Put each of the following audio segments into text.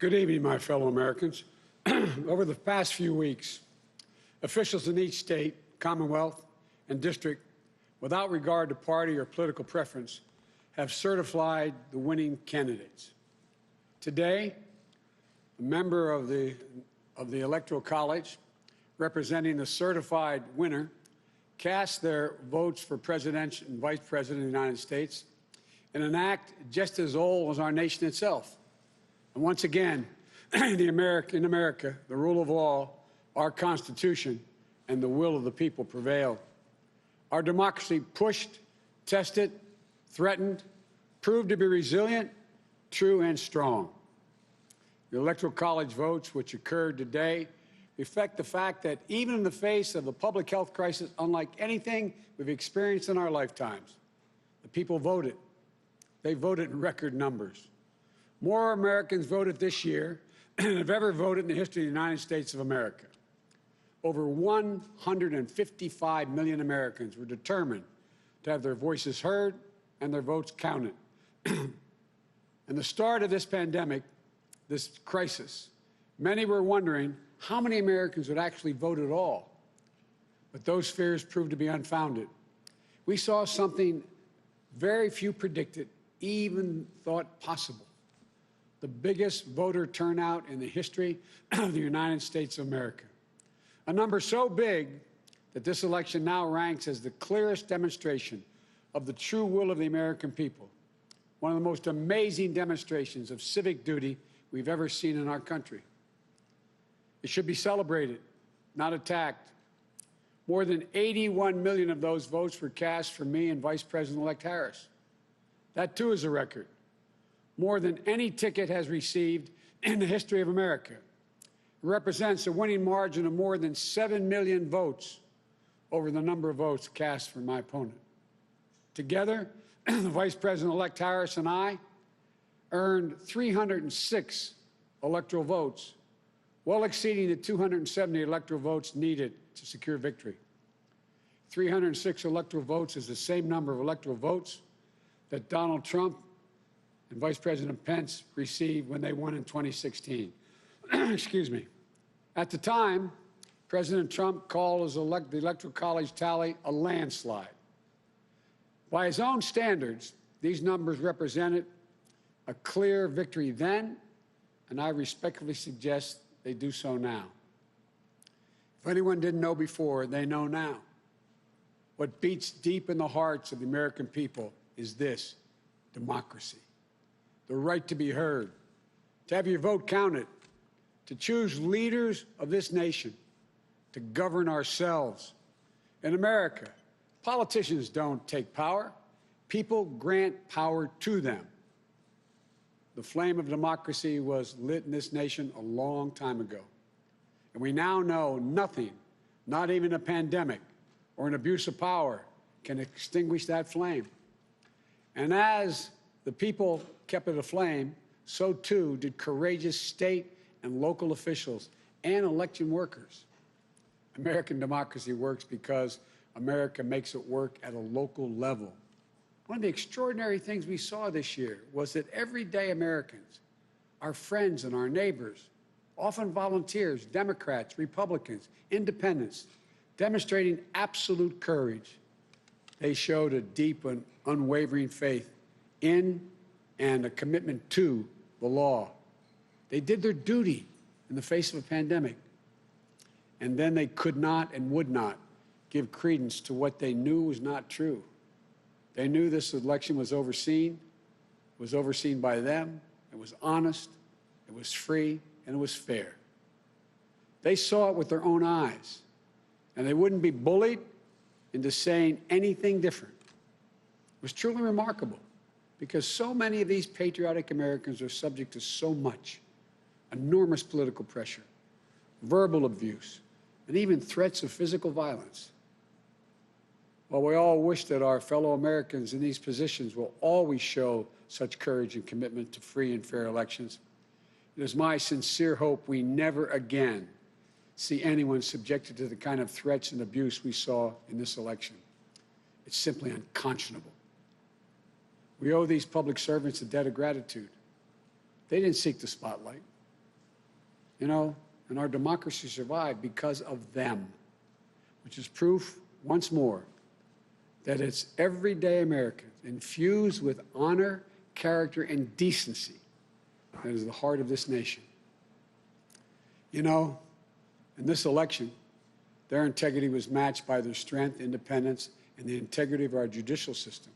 Good evening, my fellow Americans. Over the past few weeks, officials in each state, commonwealth, and district, without regard to party or political preference, have certified the winning candidates. Today, a member of the Electoral College, representing the certified winner, cast their votes for President and Vice President of the United States in an act just as old as our nation itself. And once again, in America, the rule of law, our Constitution, and the will of the people prevailed. Our democracy pushed, tested, threatened, proved to be resilient, true, and strong. The Electoral College votes, which occurred today, reflect the fact that even in the face of a public health crisis unlike anything we've experienced in our lifetimes, the people voted. They voted in record numbers. More Americans voted this year than have ever voted in the history of the United States of America. Over 155 million Americans were determined to have their voices heard and their votes counted. In the start of this pandemic, this crisis, many were wondering how many Americans would actually vote at all. But those fears proved to be unfounded. We saw something very few predicted, even thought possible: the biggest voter turnout in the history of the United States of America. A number so big that this election now ranks as the clearest demonstration of the true will of the American people. One of the most amazing demonstrations of civic duty we've ever seen in our country. It should be celebrated, not attacked. More than 81 million of those votes were cast for me and Vice President-elect Harris. That, too, is a record. More than any ticket has received in the history of America. It represents a winning margin of more than 7 million votes over the number of votes cast for my opponent. Together, the Vice President-elect Harris and I earned 306 electoral votes, well exceeding the 270 electoral votes needed to secure victory. 306 electoral votes is the same number of electoral votes that Donald Trump and Vice President Pence received when they won in 2016. Excuse me. At the time, President Trump called the Electoral College tally a landslide. By his own standards, these numbers represented a clear victory then, and I respectfully suggest they do so now. If anyone didn't know before, they know now. What beats deep in the hearts of the American people is this: democracy. The right to be heard, to have your vote counted, to choose leaders of this nation, to govern ourselves. In America, politicians don't take power. People grant power to them. The flame of democracy was lit in this nation a long time ago. And we now know nothing, not even a pandemic or an abuse of power, can extinguish that flame. And as the people kept it aflame, so too did courageous state and local officials and election workers. American democracy works because America makes it work at a local level. One of the extraordinary things we saw this year was that everyday Americans, our friends and our neighbors, often volunteers, Democrats, Republicans, independents, demonstrating absolute courage. They showed a deep and unwavering faith in and a commitment to the law. They did their duty in the face of a pandemic. And then they could not and would not give credence to what they knew was not true. They knew this election was overseen by them, it was honest, it was free, and it was fair. They saw it with their own eyes, and they wouldn't be bullied into saying anything different. It was truly remarkable, because so many of these patriotic Americans are subject to so much: enormous political pressure, verbal abuse, and even threats of physical violence. While we all wish that our fellow Americans in these positions will always show such courage and commitment to free and fair elections, it is my sincere hope we never again see anyone subjected to the kind of threats and abuse we saw in this election. It's simply unconscionable. We owe these public servants a debt of gratitude. They didn't seek the spotlight. And our democracy survived because of them, which is proof, once more, that it's everyday Americans infused with honor, character, and decency that is the heart of this nation. In this election, their integrity was matched by their strength, independence, and the integrity of our judicial system.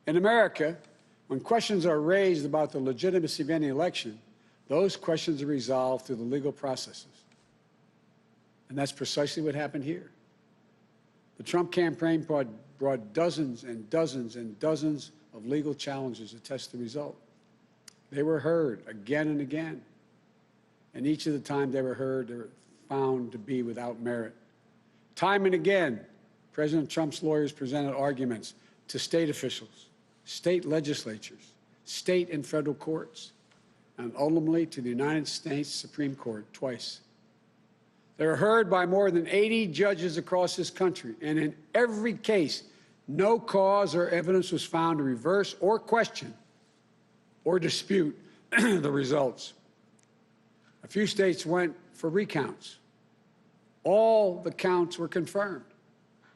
In America, when questions are raised about the legitimacy of any election, those questions are resolved through the legal processes. And that's precisely what happened here. The Trump campaign brought dozens and dozens and dozens of legal challenges to test the result. They were heard again and again. And each of the times they were heard, they were found to be without merit. Time and again, President Trump's lawyers presented arguments to state officials, state legislatures, state and federal courts, and ultimately to the United States Supreme Court twice. They were heard by more than 80 judges across this country, and in every case, no cause or evidence was found to reverse or question or dispute the results. A few states went for recounts. All the counts were confirmed.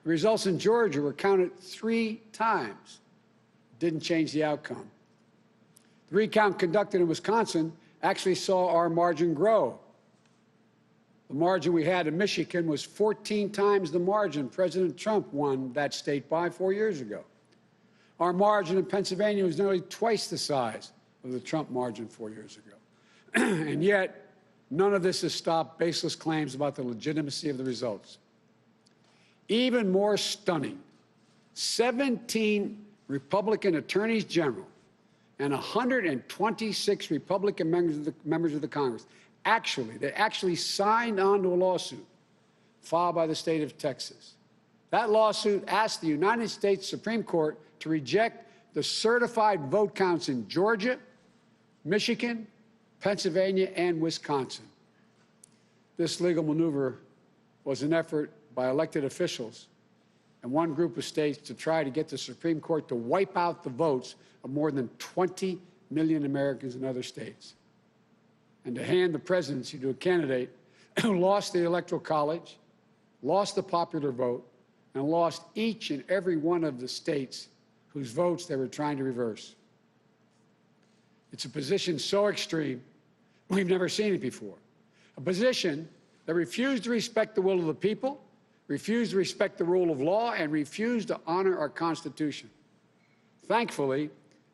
The results in Georgia were counted 3 times. Didn't change the outcome. The recount conducted in Wisconsin actually saw our margin grow. The margin we had in Michigan was 14 times the margin President Trump won that state by 4 years ago. Our margin in Pennsylvania was nearly twice the size of the Trump margin 4 years ago. And yet, none of this has stopped baseless claims about the legitimacy of the results. Even more stunning, 17 Republican attorneys general and 126 Republican members of the Congress actually signed on to a lawsuit filed by the state of Texas. That lawsuit asked the United States Supreme Court to reject the certified vote counts in Georgia, Michigan, Pennsylvania, and Wisconsin. This legal maneuver was an effort by elected officials and one group of states to try to get the Supreme Court to wipe out the votes of more than 20 million Americans in other states, and to hand the presidency to a candidate who lost the Electoral College, lost the popular vote, and lost each and every one of the states whose votes they were trying to reverse. It's a position so extreme, we've never seen it before. A position that refused to respect the will of the people, refused to respect the rule of law, and refused to honor our Constitution. Thankfully,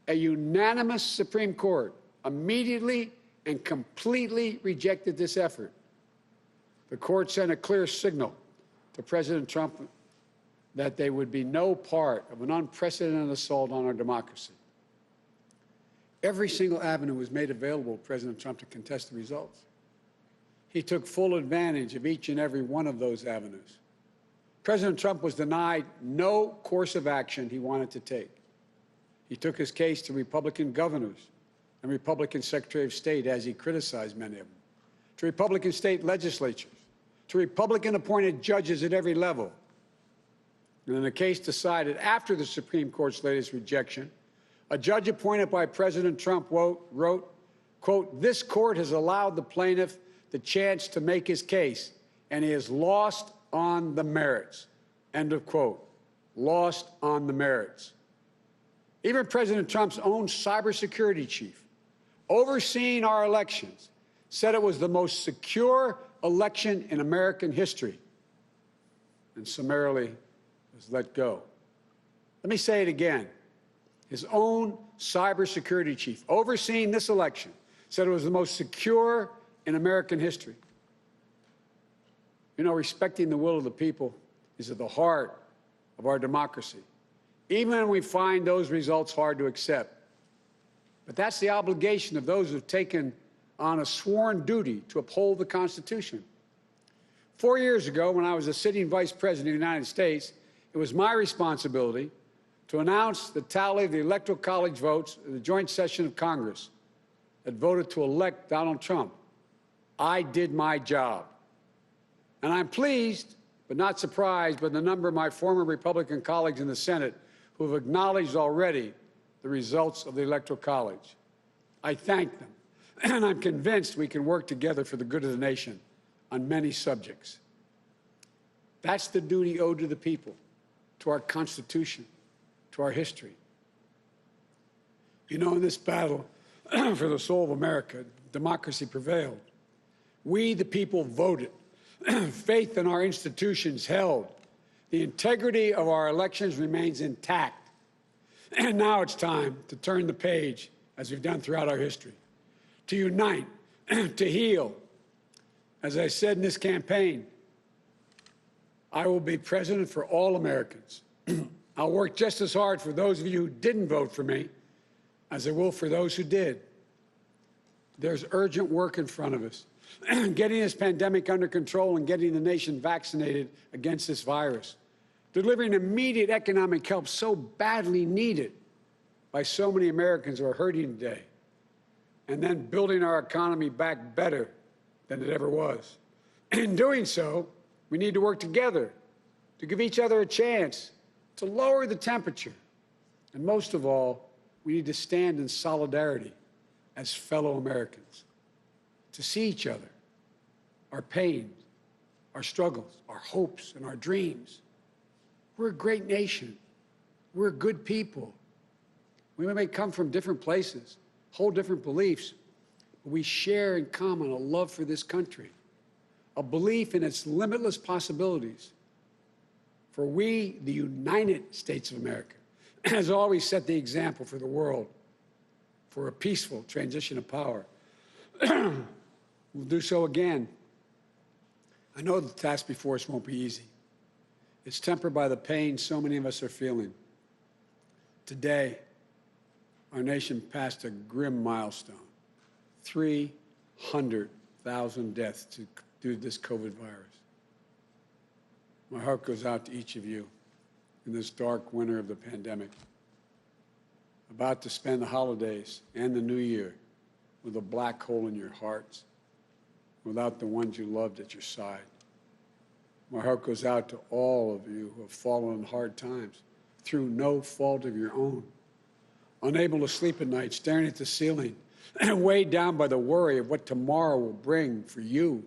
a unanimous Supreme Court immediately and completely rejected this effort. The court sent a clear signal to President Trump that there would be no part of an unprecedented assault on our democracy. Every single avenue was made available to President Trump to contest the results. He took full advantage of each and every one of those avenues. President Trump was denied no course of action he wanted to take. He took his case to Republican governors and Republican Secretary of State, as he criticized many of them, to Republican state legislatures, to Republican-appointed judges at every level. And in a case decided after the Supreme Court's latest rejection, a judge appointed by President Trump wrote, quote, "This court has allowed the plaintiff the chance to make his case, and he has lost on the merits," end of quote. Lost on the merits. Even President Trump's own cybersecurity chief, overseeing our elections, said it was the most secure election in American history, and summarily was let go. Let me say it again. His own cybersecurity chief, overseeing this election, said it was the most secure in American history. Respecting the will of the people is at the heart of our democracy, even when we find those results hard to accept. But that's the obligation of those who have taken on a sworn duty to uphold the Constitution. 4 years ago, when I was a sitting vice president of the United States, it was my responsibility to announce the tally of the Electoral College votes in the joint session of Congress that voted to elect Donald Trump. I did my job. And I'm pleased, but not surprised, by the number of my former Republican colleagues in the Senate who have acknowledged already the results of the Electoral College. I thank them. And I'm convinced we can work together for the good of the nation on many subjects. That's the duty owed to the people, to our Constitution, to our history. You know, in this battle for the soul of America, democracy prevailed. We, the people, voted. Faith in our institutions held. The integrity of our elections remains intact. And now it's time to turn the page, as we've done throughout our history, to unite, to heal. As I said in this campaign, I will be president for all Americans. I'll work just as hard for those of you who didn't vote for me as I will for those who did. There's urgent work in front of us. Getting this pandemic under control and getting the nation vaccinated against this virus. Delivering immediate economic help so badly needed by so many Americans who are hurting today. And then building our economy back better than it ever was. In doing so, we need to work together to give each other a chance to lower the temperature. And most of all, we need to stand in solidarity as fellow Americans, to see each other, our pains, our struggles, our hopes, and our dreams. We're a great nation. We're good people. We may come from different places, hold different beliefs, but we share in common a love for this country, a belief in its limitless possibilities. For we, the United States of America, has always set the example for the world for a peaceful transition of power. We'll do so again. I know the task before us won't be easy. It's tempered by the pain so many of us are feeling. Today, our nation passed a grim milestone, 300,000 deaths due to this COVID virus. My heart goes out to each of you in this dark winter of the pandemic, about to spend the holidays and the new year with a black hole in your hearts, without the ones you loved at your side. My heart goes out to all of you who have fallen in hard times through no fault of your own, unable to sleep at night, staring at the ceiling, and weighed down by the worry of what tomorrow will bring for you,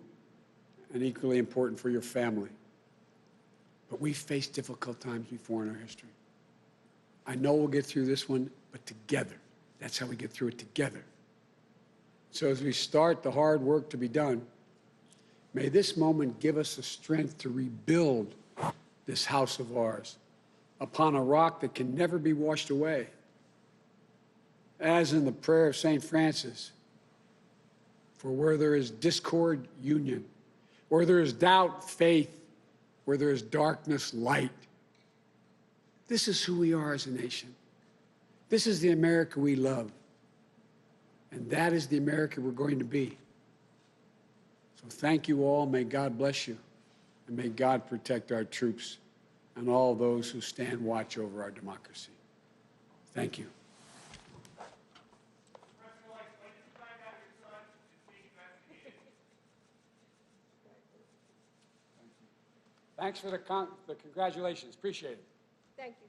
and equally important for your family. But we've faced difficult times before in our history. I know we'll get through this one, but together. That's how we get through it, together. So as we start the hard work to be done, may this moment give us the strength to rebuild this house of ours upon a rock that can never be washed away. As in the prayer of St. Francis, for where there is discord, union, where there is doubt, faith, where there is darkness, light. This is who we are as a nation. This is the America we love. And that is the America we're going to be. So thank you all. May God bless you. And may God protect our troops and all those who stand watch over our democracy. Thank you. Thanks for the congratulations. Appreciate it. Thank you.